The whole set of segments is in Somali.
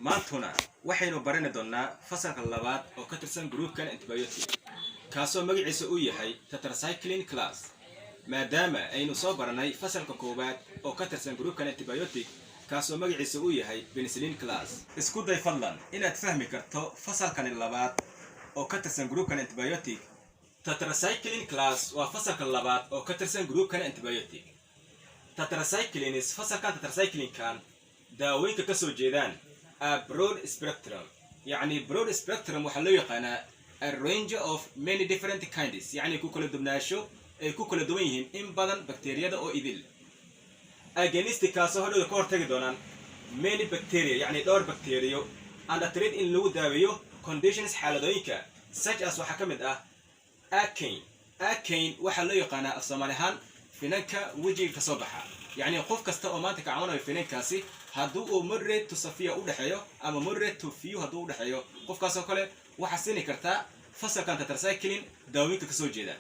maantuna waxaynu baran doonaa fasalka labaad oo ka tirsan groupkan antibiotic kaasoo magaciisa uu yahay tetracycline class maadaama aynu soo baranay fasalka koowaad oo ka tirsan groupkan antibiotic kaasoo magaciisa uu yahay penicillin class isku day fadlan inaad fahmi karto fasalkan labaad oo ka tirsan groupkan antibiotic tetracycline class waa fasalka labaad oo ka tirsan groupkan antibiotic tetracyclines fasalkan tetracycline kan daawooyinka ka soo jeedaan broad spectrum يعني broad spectrum waxaa loo yaqaanaa a range of many different kinds يعني ku kala duwanaansho ay ku kala duwan yihiin in badan bakteeriyada oo idil against kaasoo hodhow ka hortagi doonaan many bacteria يعني dhowr bakteeriyo and treat in lagu daaweeyo conditions xaaladooyinka such as waxaa ka mid ah acane waxaa loo yaqaanaa af Soomaali ahaan finanka wajiga ka soo baxa يعني qof kasta oo maanta ka caawinayo finankaasi hadduu uu moderate to severe u dhaxeeyo ama moderate to few hadduu u dhaxeeyo qofkaas oo kale waxa siini kartaa fasalkan tetracycline daawooyinka ka soo jeeda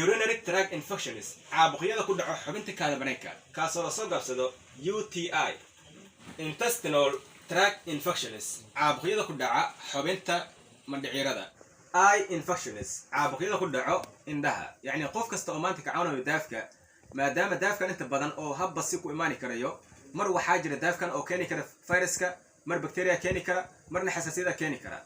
urinary tract infections caabuqyada ku dhaco xubinta kaadimareenka kaasoo la soo gaabsado UTI intestinal tract infections caabuqyada ku dhaca xubinta mandhicirada eye infections caabuqyada ku dhaco indhaha yani qof kasta oo maanta ka caawinayo daafka maadaama daafkan inta badan oo habba si ku imaani karayo mar waxaa jira daafkan oo keeni kara viruska mar bacteria keeni kara marna xasaasiyada keeni kara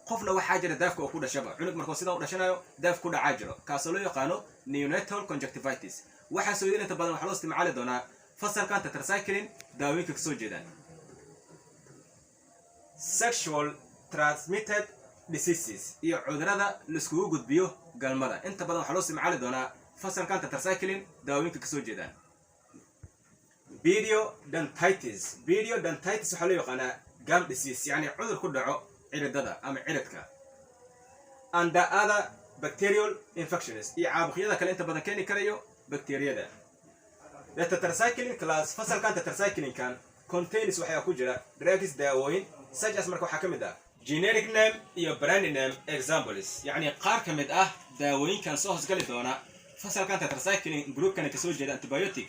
qofna waxaa jira daafka oo ku dhashaba cunug markuu sidaa u dhashanayo daaf ku dhacaa jiro kaasoo loo yaqaano neonatal conjunctivitis waxaa soo inta badan waxaa loo isticmaali doonaa fasalkan tetracycline daawooyinka kasoo jeedaan sexual transmitted diseases iyo cudurada laiskugu gudbiyo galmada inta badan waxaa loo isticmaali doonaa fasalkan tetracycline daawooyinka ka soo jeedaan periodontitis waxaa loo yaqaanaa gum disease yani cudur ku dhaco ciridada ama ciridka and other bacterial infections iyo caabuqyada kale inta badan keeni karayo bakteeriyada the tetracycline class fasalkan tetracycline kan contains waxaa ku jira drugs daawooyin such as marka waxaa ka mid ah generic name iyo brand name examples yani qaar ka mid ah daawooyinkan soo hoosgali doona fasalkan tetracycline groupkan ka soo jeeda antibiotic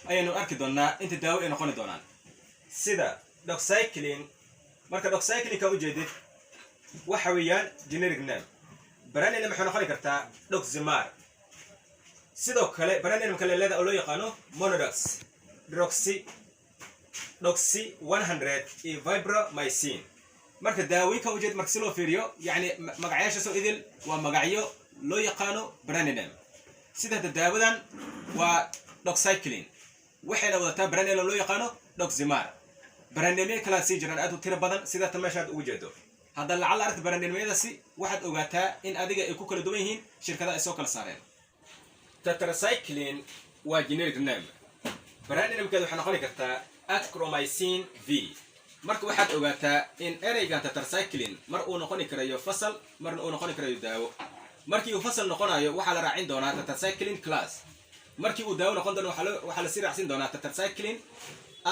ayaynu arki doonaa inta daawo ay noqon doonaan sida doxycycline marka doxycycline ka u jeedid waxa weeyaan generic name brand name waxay noqon kartaa doximar sidoo kale brand name kale leedahay oo loo yaqaano monodox doxy 100 iyo vibromycin marka daawooyinka u jeed marka si loo fiiriyo yani magacyasha soo idil waa magacyo loo yaqaano brand name sida daawadan waa doxycycline waxayna wadataa brand name loo yaqaano doximar brand name kala si jiraan aad u tiro badan sida tamashaad ugu jeedo hadda lacag aragti brand name-yadaasi waxaad ogaataa in adiga ay ku kala duwan yihiin shirkadaha ay soo kala saareen tetracycline waa generic name brand name-keedu waxay noqon kartaa acromycin v marka waxaad ogaataa in ereygan tetracycline mar uu noqon karayo fasal marna uu noqon karayo daawo markii uu fasal noqonayo waxaa la raacin doonaa tetracycline class markii uu daawo noqon doono waxaa la sii raacin doonaa tetracycline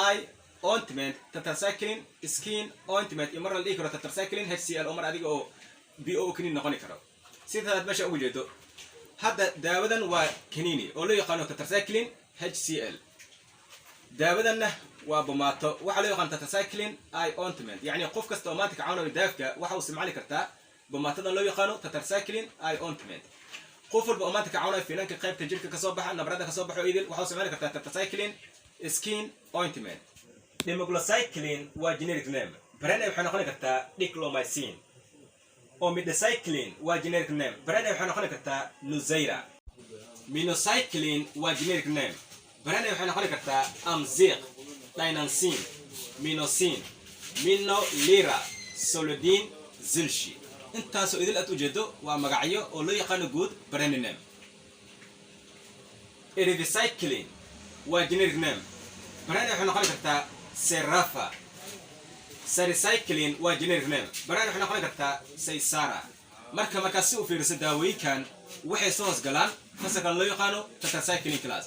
eye ointment tetracycline skin ointment iyo mar la dhihi karo tetracycline HCl oo mar adiga oo BO kiniin noqon karo sidaad meesha ugu jeedo hadda daawadan waa kiniini oo loo yaqaano tetracycline HCl daawadanna waa bomaato waxaa loo yaqaan tetracycline eye ointment yani qof kasta oo maanta ka caawinayo daafka waxa uu isticmaali kartaa bomaatadan loo yaqaano tetracycline eye ointment qof walba oo maanta ka caawinayo finanka qaybta jirka ka soo baxa nabarada ka soo baxo idil waxa uu isticmaali kartaa tetracycline skin ointment demoglocycline waa generic name brand name waxay noqon kartaa diclomycin omidacillin waa generic name brand name waxay noqon kartaa nuzaira minocycline waa generic name brand name waxay noqon kartaa amziq dinancin minosin minolira solodin zilshi intaasoo idil aad u jeedo waa magacyo oo loo yaqaano guud brand name erivicycline waa generic name brand name waxay noqon kartaa serafa saricycline waa generic name brand name waxay noqon kartaa saysara markaas si u fiiriso daawooyinkan waxay soo hoos galaan fasalkan loo yaqaano tetracycline class